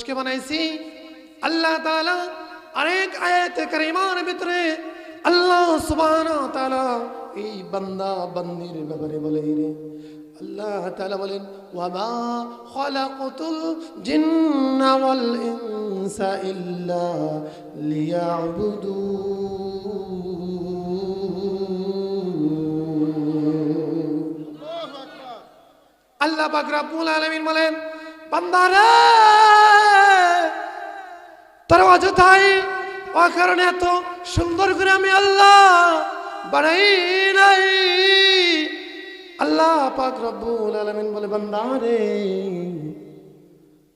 মানুষকে বানাইছি। আল্লাহ তাআলা আরেক আয়াতে কারিমার ভিতরে আল্লাহ সুবহানাহু ওয়া তাআলা এই বান্দা বান্দির ব্যাপারে বলেন, আল্লাহ তাআলা বলেন ওয়া মা খালাকাতুল জিন্না ওয়াল ইনসা ইল্লা লিয়াবুদুন। আল্লাহ পাক রব্বুল আলামিন বলেন, বান্দারে তোর অযথাই অকারণে এত সুন্দর করে আমি আল্লাহ বানাই নাই। আল্লাহ পাক রব্বুল আলামিন বলে, বান্দারে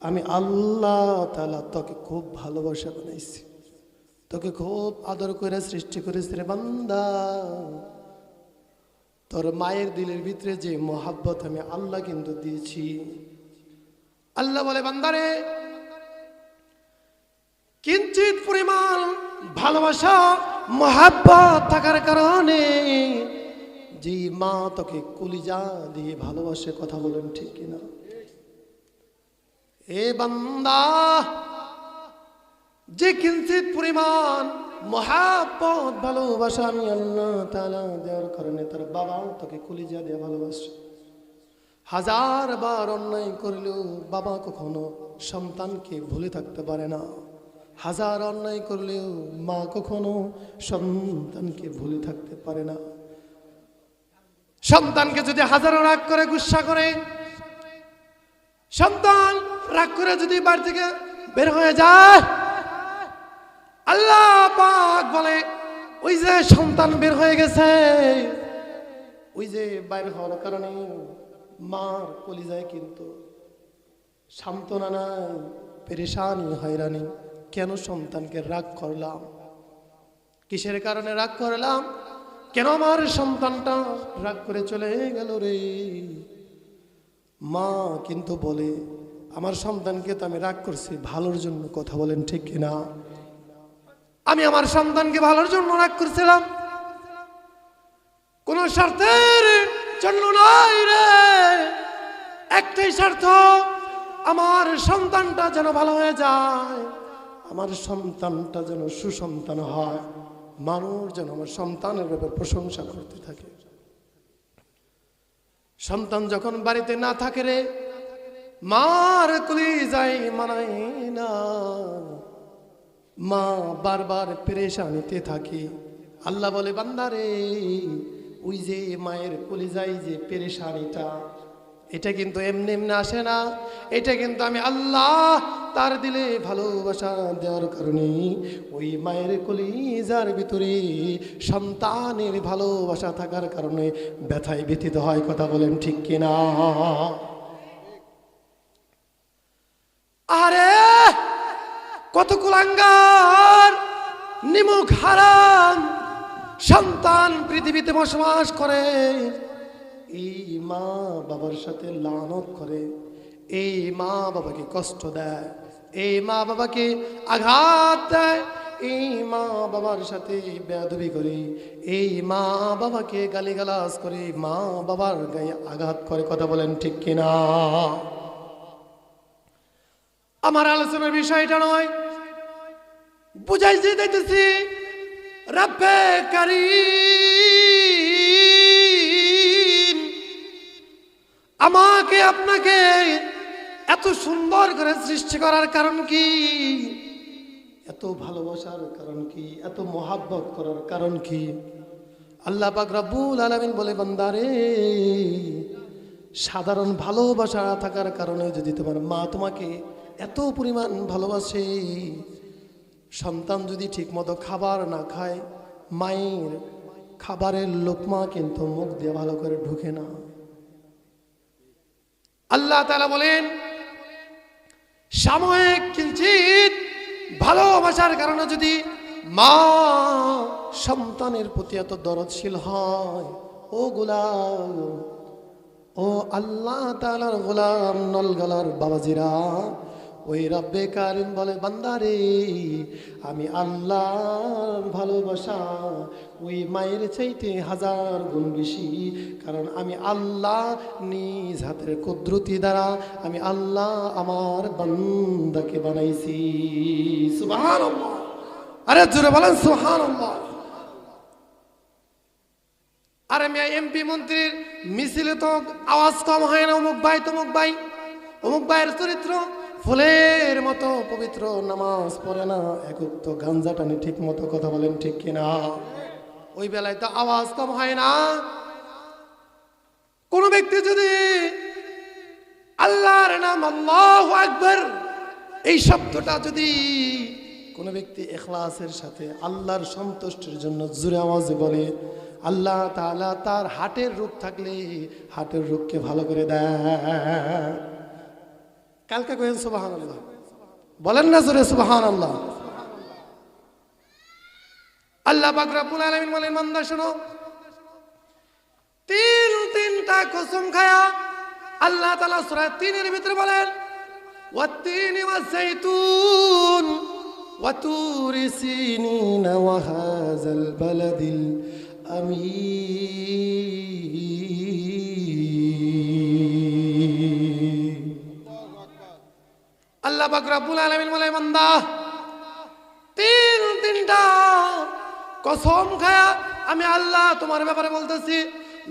আমি আল্লাহ তাআলা তোকে খুব ভালোবাসা বানাইছি, তোকে খুব আদর করে সৃষ্টি করেছি রে বান্দা। তোর মায়ের দিলের ভিতরে যে মোহাব্বত আমি আল্লাহ কিন্তু দিয়েছি। আল্লাহ বলে, বান্দারে কিঞ্চিত পরিমাণ ভালোবাসা মোহাব্বত থাকার কারণে যে মা তোকে কলিজা দিয়ে ভালোবাসে, কথা বলেন ঠিক কিনা? এ বান্দা, যে কিঞ্চিত পরিমাণ মোহাব্বত ভালোবাসা আমি আল্লাহ তাআলা দেওয়ার কারণে তার বাবা তোকে কলিজা দিয়ে ভালোবাসে। হাজার বার অন্যায় করলেও বাবা কখনো সন্তানকে ভুলে থাকতে পারে না। হাজার অন্যায় করলেও মা কখনো সন্তানকে ভুলে থাকতে পারে না। সন্তানকে যদি হাজারো রাগ করে, গুসা করে, সন্তান রাগ করে যদি বাড়ি থেকে বের হয়ে যায়, আল্লাহ পাক বলে ওই যে সন্তান বের হয়ে গেছে, ওই যে বাইরে হওয়ার কারণে মার কলিজায় কিন্তু সান্ত্বনা নাই, পেরেশানি, হয়রানি। কেন সন্তানকে রাগ করলাম? কিসের কারণে রাগ করলাম? কেন আমার সন্তানটা রাগ করে চলে গেল রে? মা কিন্তু বলে, আমার সন্তানকে তো আমি রাগ করছি ভালোর জন্য, কথা বলেন ঠিক কিনা? আমি আমার সন্তানকে ভালোর জন্য রাগ করছিলাম, কোন স্বার্থের জন্য নয় রে। একটাই স্বার্থ, আমার সন্তানটা যেন ভালো হয়ে যায়, আমার সন্তানটা যেন সুসন্তান হয়, মানুষ যেন আমার সন্তানের ব্যাপারে প্রশংসা করতে থাকে। সন্তান যখন বাড়িতে না থাকে রে, মার কলিজায় মানায় না, মা বারবার পেরেশানিতে থাকে। আল্লাহ বলে, বান্দারে ওই যে মায়ের কলিজায় যে পেরেশানিটা, এটা কিন্তু এমনি এমনি আসে না। এটা কিন্তু আমি আল্লাহ তার দিলে ভালোবাসা দেওয়ার কারণে ওই মায়ের কলিজার ভিতরে সন্তানের ভালোবাসা থাকার কারণে ব্যথায় ব্যথিত হয়, কথা বলেন ঠিক কিনা? আরে কত কুলাঙ্গার, নিমুখ হারাম সন্তান পৃথিবীতে বসবাস করে, এই মা বাবার সাথে লানত করে, এই মা বাবাকে কষ্ট দেয়, এই মা বাবাকে আঘাত দেয়, এই মা বাবার সাথে বেয়াদবি করে, এই মা বাবাকে গালিগালাজ করে, মা বাবার গায়ে আঘাত করে, কথা বলেন ঠিক কিনা? আমার আলোচনার বিষয়টা নয়, বুঝাইতে দিতেছি রব্বে কারীম আমাকে আপনাকে এত সুন্দর করে সৃষ্টি করার কারণ কি? এত ভালোবাসার কারণ কি? এত মোহাব্বত করার কারণ কি? আল্লাহ পাক রব্বুল আলামিন বলে, বান্দারে সাধারণ ভালোবাসা থাকার কারণে যদি তোমার মা তোমাকে এত পরিমাণ ভালোবাসে, সন্তান যদি ঠিক মতো খাবার না খায়, মায়ের খাবারের লোকমা কিন্তু মুখ দিয়ে ভালো করে ঢুকে না। আল্লাহ তাআলা বলেন, সাময়িক কিঞ্চিত ভালোবাসার কারণে যদি মা সন্তানের প্রতি এত দরদশীল হয়, ও গোলাম, ও আল্লাহ তাআলার গোলাম, নলগলার বাবাজিরা, ওই রব্বে কারিম বলে বান্দারে আমি আল্লাহর ভালোবাসা ওই মায়ের চাইতে 1000 গুণ বেশি, কারণ আমি আল্লাহ নিজ হাতের কুদরতি দ্বারা আমি আল্লাহ আমার বান্দাকে বানাইছি। সুবহানাল্লাহ, আরে জোরে বলেন সুবহানাল্লাহ। আরে মিয়া এমপি মন্ত্রীর মিছিলে তো আওয়াজ কম হয় না, অমুক ভাই তমুক ভাই, অমুক ভাইয়ের চরিত্র ফুলের মতো পবিত্র, নামাজ পড়ে না, একক তো গাঞ্জা টানে ঠিক মতো, কথা বলেন ঠিক কিনা? ওই বেলায় তো আওয়াজ কম হয় না। কোন ব্যক্তি যদি আল্লাহর নাম আল্লাহু আকবার এই শব্দটা যদি কোন ব্যক্তি ইখলাসের সাথে আল্লাহর সন্তুষ্টির জন্য জোরে আওয়াজে বলে, আল্লাহ তাআলা তার হার্টের রোগ থাকলে হার্টের রোগকে ভালো করে দেয়। কালকে কইেন সুবহানাল্লাহ, বলেন না জোরে সুবহানাল্লাহ। আল্লাহ পাক রব্বুল আলামিন বলেন বান্দা শোনো, তিনটা কসম খায়া আল্লাহ তাআলা সূরা ৩ এর ভিতরে বলেন ওয়াত-তিনি ওয়াজ-যাইতুন ওয়া তুরি সিনিন ওয়া হাযাল বালাদিল আমিন। আল্লাহ পাক রব্বুল আলামিন বলে বান্দা তিনটা কসম খায়া আমি আল্লাহ তোমার ব্যাপারে বলতেছি,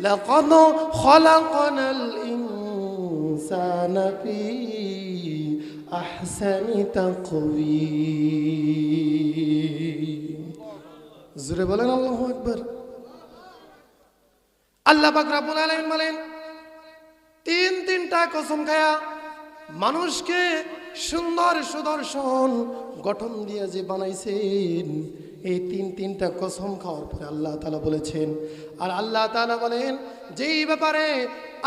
লাকাদ খালাকনাল ইনসানা ফি আহসানি তাকওয়িম। জোরে বলেন আল্লাহু আকবার। আল্লাহ পাক রব্বুল আলামিন বলেন তিনটা কসম খায়া মানুষকে সুন্দর সুদর্শন গঠন দিয়ে যে বানাইছেন, এই তিনটা কসম খাওয়ার পরে আল্লাহ তাআলা বলেছেন, আর আল্লাহ তাআলা বলেন যেই ব্যাপারে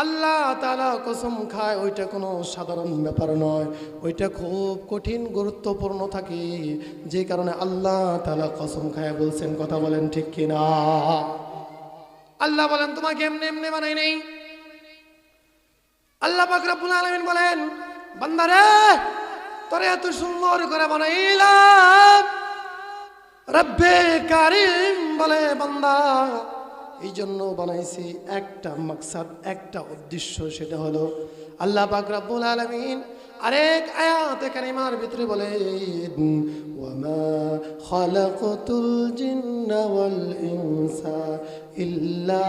আল্লাহ তাআলা কসম খায় ওইটা কোনো সাধারণ ব্যাপার নয়, ওইটা খুব কঠিন গুরুত্বপূর্ণ থাকে, যে কারণে আল্লাহ তাআলা কসম খায় বলছেন, কথা বলেন ঠিক কিনা? আল্লাহ বলেন তোমাকে এমনি এমনি বানাই নেই। আল্লাহ পাক রব্বুল আলামিন বলেন বান্দারে তোরে এত সুন্দর করে বানাইলাম, রব্বে কারিম বলে বান্দা এই জন্য বানাইছি একটা মাকসাদ, একটা উদ্দেশ্য, সেটা হলো আল্লাহ পাক রব্বুল আলামিন আরেক আয়াতে কারিমার ভিতরে বলেন ওয়ামা খালাকতুল জিন্না ওয়াল ইনসা ইল্লা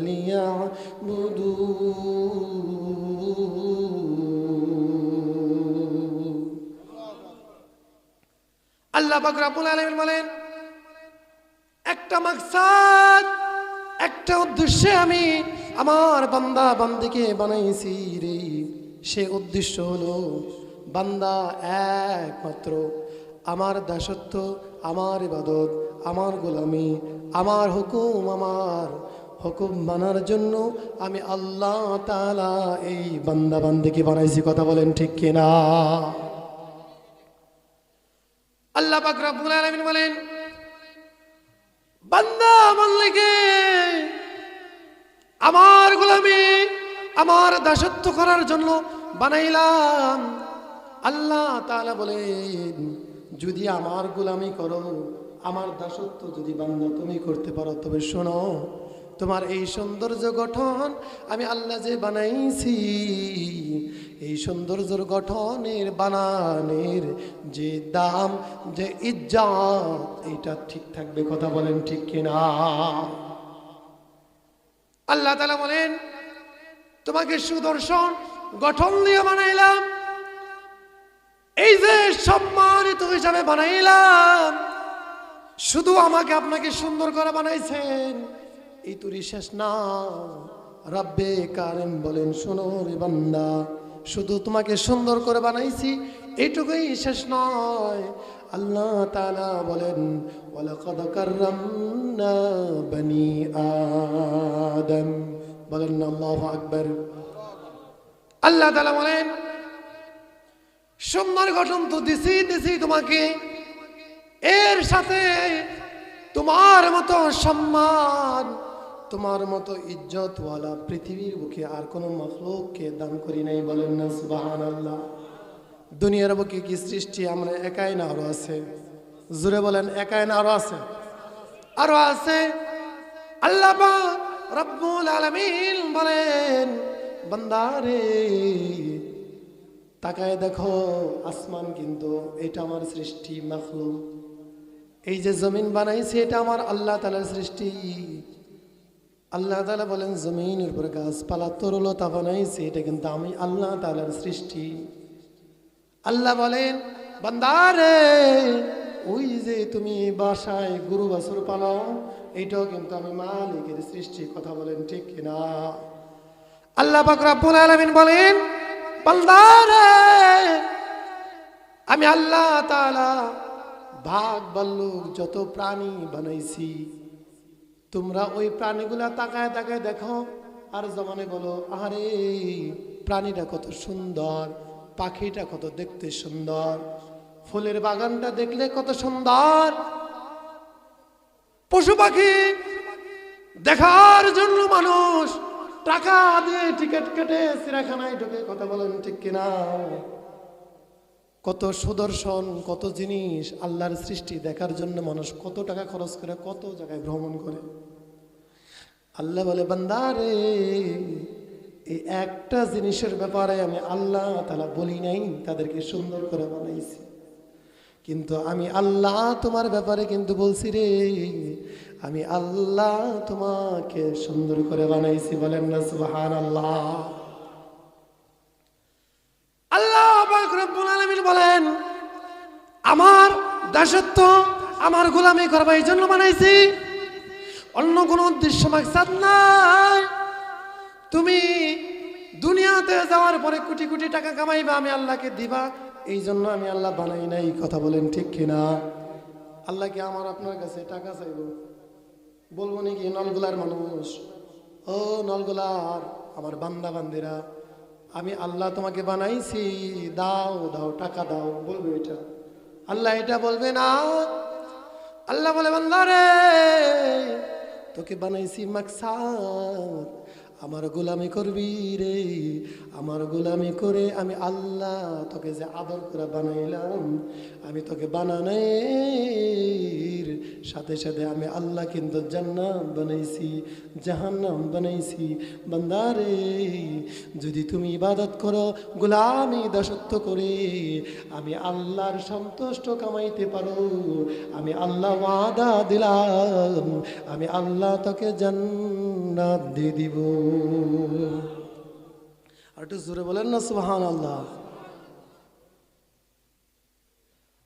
লিয়াবুদুন। আল্লাহ পাক রব্বুল আলামিন বলেন একটা মাকসাদ, একটা উদ্দেশ্যে আমি আমার বান্দা বান্দিকে বানাইছি রে। সে উদ্দেশ্য হলো বান্দা একমাত্র আমার দাসত্ব, আমার ইবাদত, আমার গোলামি, আমার হুকুম মানার জন্য আমি আল্লাহ তাআলা এই বান্দা বান্দিকে বানাইছি, কথা বলেন ঠিক কিনা? আল্লাহ পাক রব্বুল আলামিন বলেন বান্দা বান্দিকে আমার গোলামি, আমার দাসত্ব করার জন্য বানাইলাম। আল্লাহ তাআলা বলেন যদি আমার গোলামি করো, আমার দাসত্ব যদি বান্দা তুমি করতে পারো, তবে শোনো তোমার এই সৌন্দর্য গঠন আমি আল্লাহ যে বানাইছি, এই সৌন্দর্যের গঠনের বানানের যে দাম, যে ইজ্জত, এটা ঠিক থাকবে, কথা বলেন ঠিক কিনা? আল্লাহ তাআলা বলেন তোমাকে সুদর্শন গঠন দিয়ে বানাইলাম, এই যে সম্মানিত হিসাবে বানাইলাম, শুধু আমাকে আপনাকে সুন্দর করে বানাইছেন এই তুরি শেষ না। রব্বে কারিম বলেন শোনো রে বান্দা, শুধু তোমাকে সুন্দর করে বানাইছি এইটুকুই শেষ নয়। আল্লাহ তাআলা বলেন ওয়ালাকাদ কাররামনা বনি আদম, বলেন আল্লাহু আকবার। আল্লাহ তাআলা বলেন সুন্দর গঠন তো দিছি তোমাকে, এর সাথে তোমার মতো সম্মান, তোমার মতো ইজ্জতওয়ালা পৃথিবীর বুকে আর কোনো মাখলুককে দান করি নাই, বলেন না সুবহানাল্লাহ। দুনিয়ার বুকে কি সৃষ্টি আমরা একাই না আরো আছে? জোরে বলেন, একাই না আরো আছে? আরো আছে। আল্লাহ পাক রব্বুল আলামিন বলেন, বান্দারে তাকায় দেখো আসমান, কিন্তু এটা আমার সৃষ্টি মাখলুক। এই যে জমিন বানাইছে এটা আমার আল্লাহ তাআলার সৃষ্টি। আল্লাহ তাআলা বলেন জমিনের উপর গাছপালা তরুলতা বানাইছে, এটা কিন্তু আমি আল্লাহ তাআলার সৃষ্টি। আল্লাহ বলেন, বান্দারে ওই যে তুমি বাসায় গরু বাছুর পালও, এটাও কিন্তু আমি মালিকের সৃষ্টি। কথা বলেন ঠিক কিনা? আল্লাহ পাক রব্বুল আলামিন বলেন, বান্দারে আমি আল্লাহ তাআলা ভাগ ভাল্লুক যত প্রাণী বানাইছি, তোমরা ওই প্রাণীগুলা তাকায় তাকায় দেখো আর জমানে বলো, আরে প্রাণীটা কত সুন্দর, পাখিটা কত দেখতে সুন্দর, ফুলের বাগানটা দেখলে কত সুন্দর। পশু পাখি দেখার জন্য মানুষ টাকা দিয়ে টিকিট কেটে চিড়িয়াখানায় ঢুকে। কথা বলেন ঠিক কিনা? কত সুদর্শন, কত জিনিস আল্লাহর সৃষ্টি দেখার জন্য মানুষ কত টাকা খরচ করে, কত জায়গায় ভ্রমণ করে। আল্লাহ বলে, বান্দারে এই একটা জিনিসের ব্যাপারে আমি আল্লাহ তাআলা বলি নাই তাদেরকে সুন্দর করে বানাইছি, কিন্তু আমি আল্লাহ তোমার ব্যাপারে কিন্তু বলছি রে, আমি আল্লাহ তোমাকে সুন্দর করে বানাইছি। বলেন না সুবহানাল্লাহ। আল্লাহ পাক রব্বুল আলামিন বলেন, আমার দাসত্ব, আমার গোলামি করবা এই জন্য বানাইছি, অন্য কোনো উদ্দেশ্য মাকসাদ নাই। তুমি দুনিয়াতে যাওয়ার পরে কোটি কোটি টাকা কামাইবা, আমি আল্লাহকে দিবা, এই জন্য আমি আল্লাহ বানাই নাই। কথা বলেন ঠিক কিনা? আল্লাহ কি আমার আপনার কাছে টাকা চাইব? বলবো নাকি নলগুলার মানুষ, ও নলগুলার আমার বান্দা বান্দিরা, আমি আল্লাহ তোমাকে বানাইছি, দাও দাও টাকা দাও, বলবে এটা? আল্লাহ এটা বলবে না। আল্লাহ বলে, বান্দারে তোকে বানাইছি মাকসাদ আমার গোলামি করবি রে, আমার গোলামি করে আমি আল্লাহ তোকে যে আদর করে বানাইলাম, আমি তোকে বানানোর সাথে সাথে আমি আল্লাহ কিন্তু জান্নাত বানাইছি, জাহান্নাম বানাইছি। বান্দারে যদি তুমি ইবাদত করো, গোলামি দাসত্ব করে আমি আল্লাহর সন্তুষ্ট কামাইতে পারো, আমি আল্লাহ ওয়াদা দিলাম, আমি আল্লাহ তোকে জান্নাত দিয়ে দিব। আর একটু জোরে বলেন না সুবহানাল্লাহ।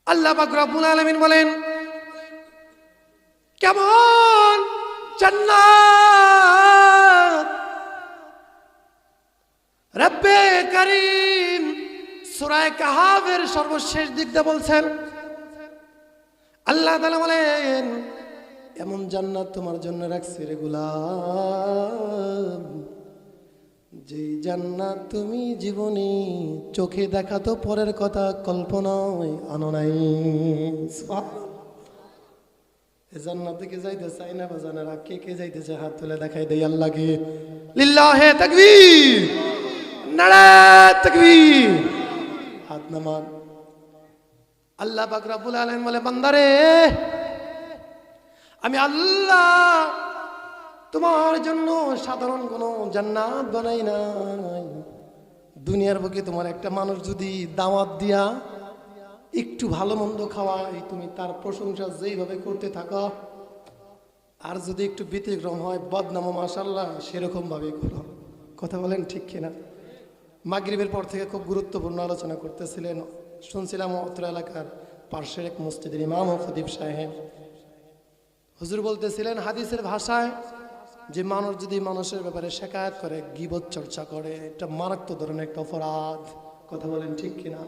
আল্লাহ পাক রব্বুল আলামিন বলেন, কেমন জান্নাত রব্বে কারীম সূরা কাহাফের সর্বশেষ দিক দিয়ে বলছেন। আল্লাহ তাআলা বলেন, এমন জান্নাত তোমার জন্য রাখছি রে গোলাম, যে জান্নাত তুমি জীবনে চোখে দেখা তো পরের কথা, কল্পনায় আনো নাই। জান্নাত থেকে যাইতে চাই না বাজানেরা, কে কে যাইতেছে হাত তুলে দেখাই দেই আল্লাহকে। লিল্লাহে তাকবীর, নারায়ে তাকবীর, হাত নামান। আল্লাহ পাক রব্বুল আলামিন বলে, বান্দারে আমি আল্লাহ তোমার জন্য সাধারণ কোনো জান্নাত বানাই নাই। দুনিয়ার বুকে তোমার একটা মানুষ যদি দাওয়াত দিয়া একটু ভালো মন্দ খাওয়াই, তুমি তার প্রশংসা যেইভাবে করতে থাকো, আর যদি একটু ব্যতিক্রম হয়, বদনাম মাশাআল্লাহ সেরকম ভাবে করো। কথা বলেন ঠিক কিনা? মাগরিবের পর থেকে খুব গুরুত্বপূর্ণ আলোচনা করতেছিলেন, শুনছিলাম অত্র এলাকার পার্শ্বের এক মসজিদের ইমাম ও খতিব সাহেব, হুজুর বলতেছিলেন হাদিসের ভাষায় যে মানুষ যদি মানুষের ব্যাপারে শিকায়ত করে, গীবত চর্চা করে, এটা মারাত্মক ধরনের একটা অপরাধ। কথা বলেন ঠিক কিনা?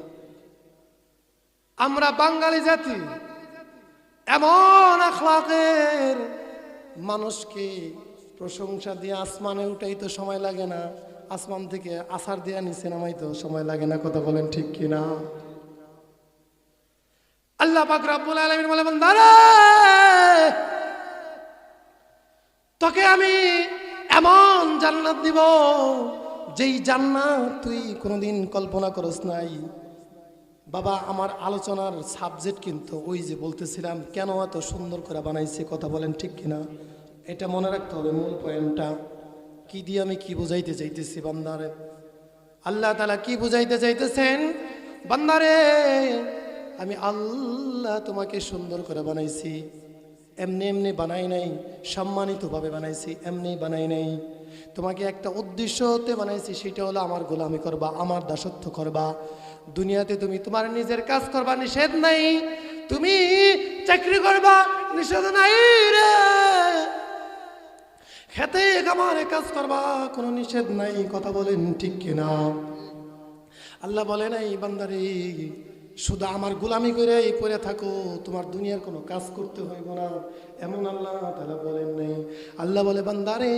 আমরা বাঙালি জাতি এমন আখলাকের, মানুষকে প্রশংসা দিয়ে আসমানে উঠাই তো সময় লাগে না, আসমান থেকে আছাড় দিয়ে নিচে নামাই তো সময় লাগে না। কথা বলেন ঠিক কিনা? আল্লাহ পাক রব্বুল আলামিন বলে, বান্দারে তোকে আমি এমন জান্নাত দিব, যেই জান্নাত তুই কোনোদিন কল্পনা করস নাই। বাবা আমার আলোচনার সাবজেক্ট কিন্তু ওই যে বলতেছিলাম কেন এত সুন্দর করে বানাইছে, কথা বলেন ঠিক কিনা? এটা মনে রাখতে হবে মূল পয়েন্টটা কি দিয়ে আমি কি বুঝাইতে চাইতেছি বান্দারে। আল্লাহ তাআলা কি বুঝাইতে চাইতেছেন? বান্দারে আমি আল্লাহ তোমাকে সুন্দর করে বানাইছি, এমনি এমনি বানাই নাই, সম্মানিতভাবে বানাইছি, এমনি বানাই নাই। তোমাকে একটা উদ্দেশ্যতে বানাইছি, সেটা হলো আমার গোলামি করবা, আমার দাসত্ব করবা। দুনিয়াতে তুমি তোমার নিজের কাজ করবা, নিষেধ নাই। তুমি চাকরি করবা, নিষেধ নাই রে। খেতে কামারে কাজ করবা, কোনো নিষেধ নাই, কথা বলেন ঠিক কিনা? আল্লাহ বলে নাই বান্দারে শুধু আমার গোলামি করে পড়ে থাকো, তোমার দুনিয়ার কোনো কাজ করতে হইব না, এমন আল্লাহ তাআলা বলেন নাই। আল্লাহ বলে বান্দারে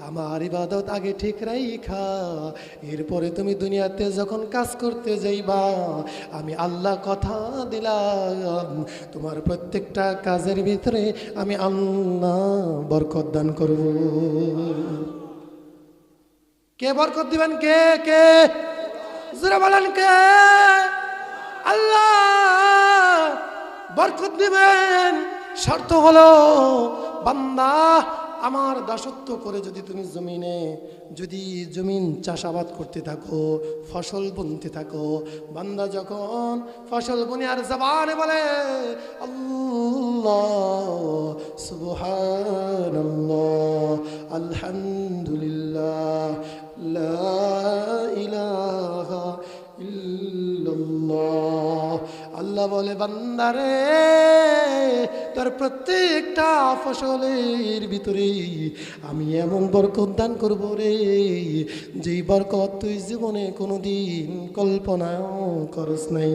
আমার ইবাদত আগে ঠিক রাইখা এরপরে তুমি দুনিয়াতে যখন কাজ করতে যাইবা, আমি আল্লাহ কথা দিলাম তোমার প্রত্যেকটা কাজের ভিতরে আমি আল্লাহ বরকত দান করব। কে বরকত দিবেন? কে কে জোরে বলেন কে? আল্লাহ বরকত দিবেন। শর্ত হলো বান্দা আমার দাসত্ব করে যদি তুমি জমিনে যদি জমিন চাষাবাদ করতে থাকো, ফসল বুনতে থাকো, বান্দা যখন ফসল বুনে আর জবানে বলে আল্লাহ সুবহানাল্লাহ আলহামদুলিল্লাহ লা ইলাহা ইল্লাল্লাহ, আল্লাহ বলে বান্দারে তার প্রত্যেকটা ফসলের ভিতরে আমি এমন বরকত দান করব রে, যেই বরকত তুই জীবনে কোনোদিন কল্পনাও করস নাই।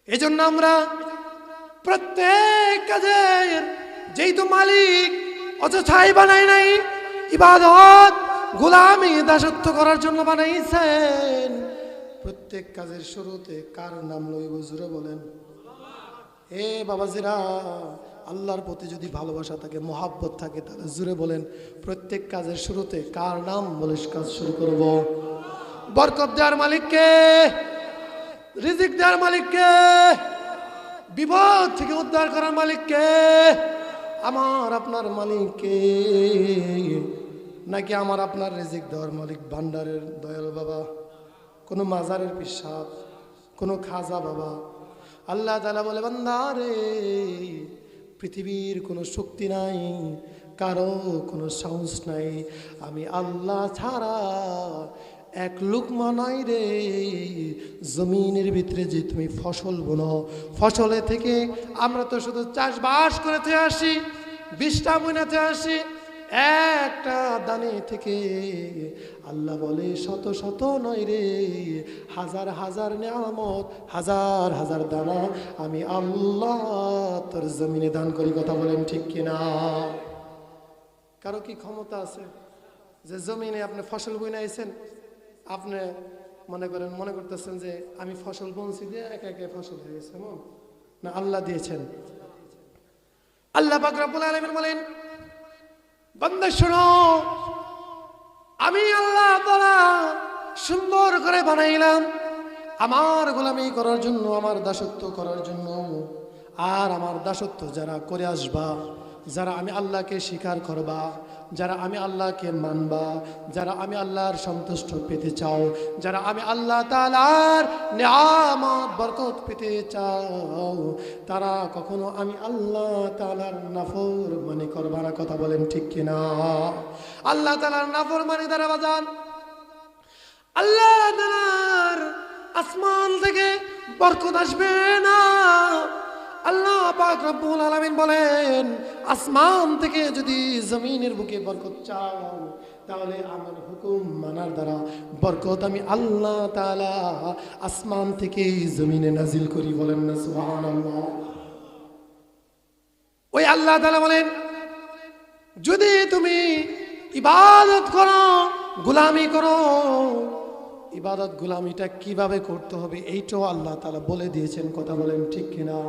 এই জন্য আমরা প্রত্যেক কাজের যেই তো মালিক অযথাই বানাই নাই, ইবাদত গোলামি দাসত্ব করার জন্য বানাইছেন। প্রত্যেক কাজের শুরুতে কার নাম লইব জোরে বলেন? এ বাবাজিরা, আল্লাহর প্রতি যদি ভালোবাসা থাকে, মহাব্বত থাকে, তাহলে জোরে বলেন প্রত্যেক কাজের শুরুতে কার নাম বলে কাজ শুরু করব? বরকত দেওয়ার মালিককে, রিজিক দেওয়ার মালিককে, বিপদ থেকে উদ্ধার করার মালিককে, আমার আপনার মালিককে, নাকি আমার আপনার রিজিক দেওয়ার মালিক ভান্ডারের দয়াল বাবা, কোনো মাজারের পিসাব, কোনো খাজা বাবা? আল্লাহ তাআলা বলে বান্দারে পৃথিবীর কোনো শক্তি নাই, কারো কোনো সাহস নাই, আমি আল্লাহ ছাড়া এক লুকমা নাই রে। জমিনের ভিতরে যে তুমি ফসল বোনো, ফসলে থেকে আমরা তো শুধু চাষবাস করতে আসি, বীজটা বুনাতে আসি, একটা দানে থেকে আল্লাহ বলে শত শত নয় রে, হাজার হাজার নিয়ামত, হাজার হাজার দানা আমি আল্লাহ তোর জমিনে দান করি, কথা বলেন ঠিক কিনা? কারো কি ক্ষমতা আছে যে জমিনে আপনি ফসল বুনাইছেন, আপনি মনে করতেছেন যে আমি ফসল বুনছি দিয়ে একা একা ফসল হয়ে গেছে? না, আল্লাহ দিয়েছেন। আল্লাহ পাক রব্বুল আলামিন বলেন বান্দা শোনো, আমি আল্লাহ তাআলা সুন্দর করে বানাইলাম আমার গোলামি করার জন্য, আমার দাসত্ব করার জন্য। আর আমার দাসত্ব যারা করে আসবা, যারা আমি আল্লাহকে স্বীকার করবা, যারা আমি আল্লাহকে মানবা, যারা আমি আল্লাহর সন্তুষ্ট পেতে চাও, যারা আমি আল্লাহ তাআলার নিয়ামত বরকত পেতে চাও, তারা কখনো আমি আল্লাহ তাআলার নাফরমানি করবা না, কথা বলেন ঠিক কিনা? আল্লাহ তাআলার নাফরমানি দ্বারা বাজান আল্লাহ তাআলার আসমান থেকে বরকত আসবে না। আল্লাহ পাক রব্বুল আলামিন বলেন আসমান থেকে যদি জমিনের বুকে বরকত চাও, তাহলে আমার হুকুম মানার দ্বারা বরকত আমি আল্লাহ তাআলা আসমান থেকে জমিনে নাজিল করি, বলেন না সুবহানাল্লাহ। ওই আল্লাহ তাআলা বলেন যদি তুমি ইবাদত করো, গোলামি করো, ইবাদত গোলামিটা কিভাবে করতে হবে এইটাও আল্লাহ তাআলা বলে দিয়েছেন, কথা বলেন ঠিক কিনা?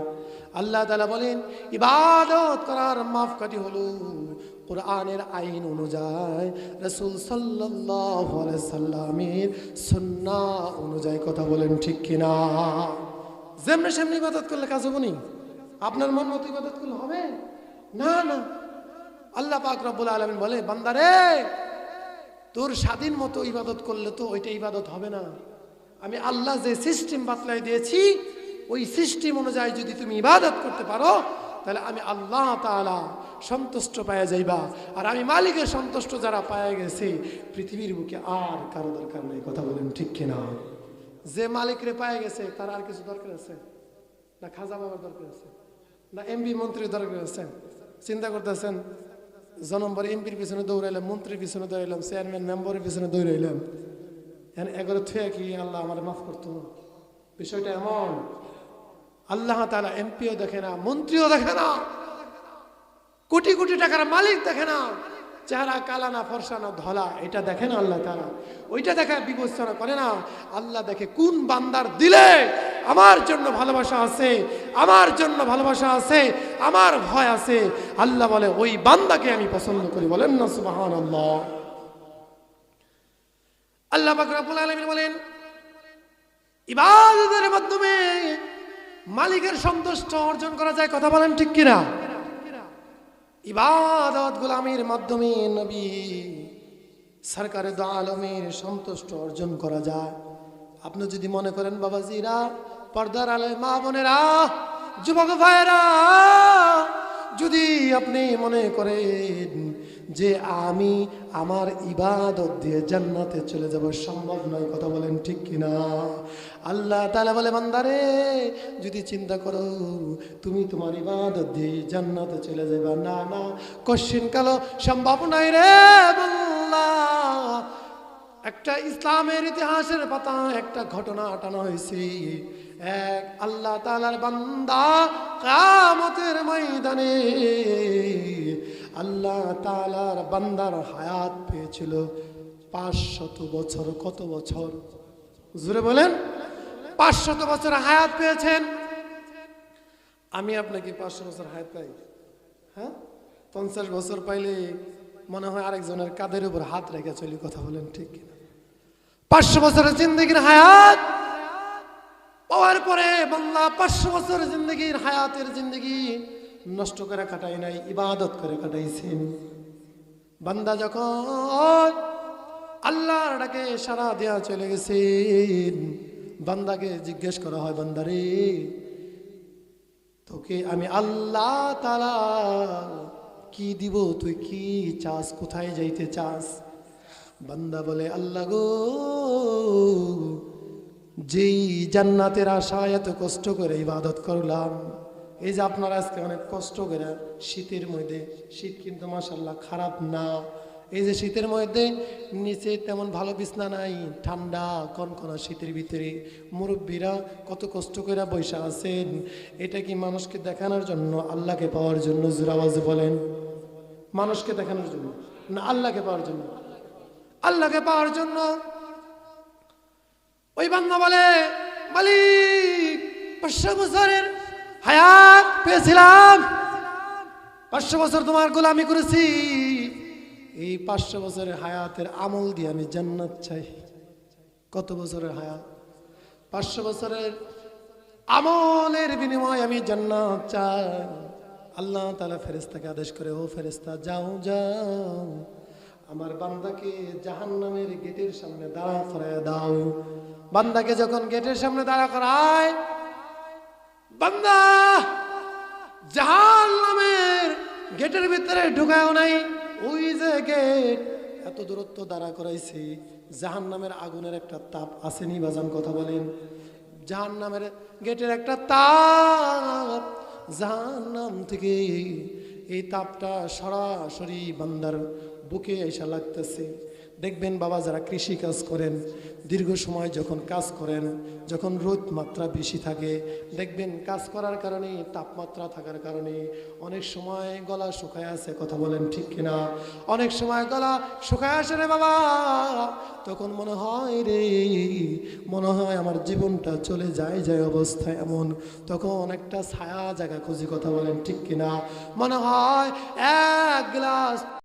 আল্লাহ তাআলা বলেন ইবাদত করার মাপকাঠি হলো কোরআনের আইন অনুযায়ী, রাসূল সাল্লাল্লাহু আলাইহি সাল্লামের সুন্নাহ অনুযায়ী। কথা বলেন ঠিক কিনা? যেমনি সেমনি ইবাদত করলে কাজ হবে নি? আপনার মন মতো ইবাদত করলে হবে না? না, আল্লাহ পাক রব্বুল আলামিন বলে, বান্দারে তোর স্বাধীন মতো ইবাদত করলে তো ওইটা ইবাদত হবে না। আমি আল্লাহ যে সিস্টেম বাতলাই দিয়েছি, ওই সিস্টেম অনুযায়ী যদি তুমি ইবাদত করতে পারো, তাহলে আমি আল্লাহ তাআলা সন্তুষ্ট পাওয়া যাইবা। আর আমি মালিকের সন্তুষ্ট যারা পাওয়া গেছে, পৃথিবীর বুকে আর কারো দরকার নেই। কথা বলেন ঠিক কিনা? যে মালিকরে পাওয়া গেছে তার আর কিছু দরকার আছে না? খাজা বাবার দরকার আছে না? এমপি মন্ত্রীর দরকার আছে? চিন্তা করতেছেন, জনম্বর এমপির পিছনে দৌড়াইলাম, মন্ত্রীর পিছনে দৌড়াইলাম, চেয়ারম্যান মেম্বারের পিছনে দৌড়াইলাম, এগারো থুয়ে কি আল্লাহ আমার মাফ করতো? বিষয়টা এমন, আল্লাহ তাআলা এমপিও দেখে না, মন্ত্রীও দেখে না, কোটি কোটি টাকার মালিক দেখে না, চেহারা কালা না ফর্সা না ধলা, এটা দেখে না আল্লাহ তাআলা। ওইটা দেখা বিবেচনা করে না। আল্লাহ দেখে কোন বান্দার দিলে আমার জন্য ভালোবাসা আছে, আমার জন্য ভালোবাসা আছে, আমার ভয় আছে। আল্লাহ বলে ওই বান্দাকে আমি পছন্দ করি। বলেন না সুবহানাল্লাহ। আল্লাহ পাক রব্বুল আলামিন বলেন, ইবাদতের মাধ্যমে মালিকের সন্তুষ্ট অর্জন করা যায়। কথা বলেন ঠিক কিনা? ইবাদত গোলামির মাধ্যমে নবী সরকারে দু আলমের সন্তুষ্ট অর্জন করা যায়। আপনি যদি মনে করেন বাবাজিরা, পর্দার আলে মা বোনেরা, যুবক ভাইয়েরা, যদি আপনি মনে করেন যে আমি আমার ইবাদত দিয়ে জান্নাতে চলে যাব, সম্ভব নয়। কথা বলেন ঠিক কিনা? আল্লাহ তাআলা বলে, বান্দারে যদি চিন্তা করো তুমি তোমার ইবাদত দিয়ে জান্নাতে চলে যাবে, না না, কোশ্চিন কালো সম্ভব নয় রে বান্দা। একটা ইসলামের ইতিহাসের পাতা একটা ঘটনা টানা হয়েছে। এক আল্লাহ তাআলার বান্দা কিয়ামতের ময়দানে আল্লাহ তাআলার বান্দার হায়াত পেয়েছিল 500 বছর। কত বছর? জোরে বলেন। 500 বছর হায়াত পেয়েছেন। আমি আপনাকে 500 বছর হায়াত পাই? হ্যাঁ, 50 বছর পাইলে মনে হয় আরেকজনের কাঁধের উপর হাত রেখে চলি। কথা বলেন ঠিক কিনা? 500 বছরের জিন্দগির হায়াত পাওয়ার পরে বান্দা 500 বছর জিন্দগির হায়াতের জিন্দগি নষ্ট করে কাটাই নাই, ইবাদত করে কাটাইছেন। বান্দা যখন আল্লাহর ডাকে সাড়া দেয়া চলে গেছেন, বান্দাকে জিজ্ঞেস করা হয়, বান্দারে তোকে আমি আল্লাহ তাআলা কি দিব? তুই কি চাস? কোথায় যাইতে চাস? বান্দা বলে, আল্লাহ গো, যেই জান্নাতের আশায় এত কষ্ট করে ইবাদত করলাম, এই যে আপনারা আজকে অনেক কষ্ট করে শীতের মধ্যে, শীত কিন্তু মাশাআল্লাহ খারাপ না, এই যে শীতের মধ্যে নিচে তেমন ভালো বিছনা নাই, ঠান্ডা কনকনা শীতের ভিতরে মুরব্বীরা কত কষ্ট করে বসে আছেন। এটা কি মানুষকে দেখানোর জন্য, আল্লাহকে পাওয়ার জন্য? জোরে আওয়াজে বলেন। মানুষকে দেখানোর জন্য না আল্লাহকে পাওয়ার জন্য? আল্লাহকে পাওয়ার জন্য। ওই বান্দা বলে, মালিক 500 বছরের হায়াত পেয়েছিলাম, 500 বছর তোমার গোলামি করেছি, এই 500 বছরের হায়াতের আমল দিয়ে আমি জান্নাত চাই। কত বছরের হায়াত? 500 বছরের আমলের বিনিময়ে আমি জান্নাত চাই। আল্লাহ তাআলা ফেরেশতাকে আদেশ করে, ও ফেরেশতা যাও যাও, আমার বান্দাকে জাহান্নামের গেটের সামনে দাঁড়া করায় দাও। বান্দাকে যখন গেটের সামনে দাঁড়া করায়, বান্দা জাহান্নামের গেটের ভিতরে ঢুকায়ও নাই। ওই যে গেট, এত দূরত্ব দাঁড়া করাইছে, জাহান্নামের আগুনের একটা তাপ আসেনি বাজান? কথা বলেন। জাহান্নামের গেটের একটা তাপ, জাহান্নাম থেকে এই তাপটা সরাসরি বান্দার বুকে এসে লাগতেছে। দেখবেন বাবা, যারা কৃষি কাজ করেন, দীর্ঘ সময় যখন কাজ করেন, যখন রোদ মাত্রা বেশি থাকে, দেখবেন কাজ করার কারণে, তাপমাত্রা থাকার কারণে অনেক সময় গলা শুকায় আসে। কথা বলেন ঠিক কিনা? অনেক সময় গলা শুকায় আসে রে বাবা, তখন মনে হয় রে মনে হয় আমার জীবনটা চলে যায় যায় অবস্থা এমন। তখন একটা ছায়া জায়গা খুঁজি, কথা বলেন ঠিক কিনা? মনে হয় এক গ্লাস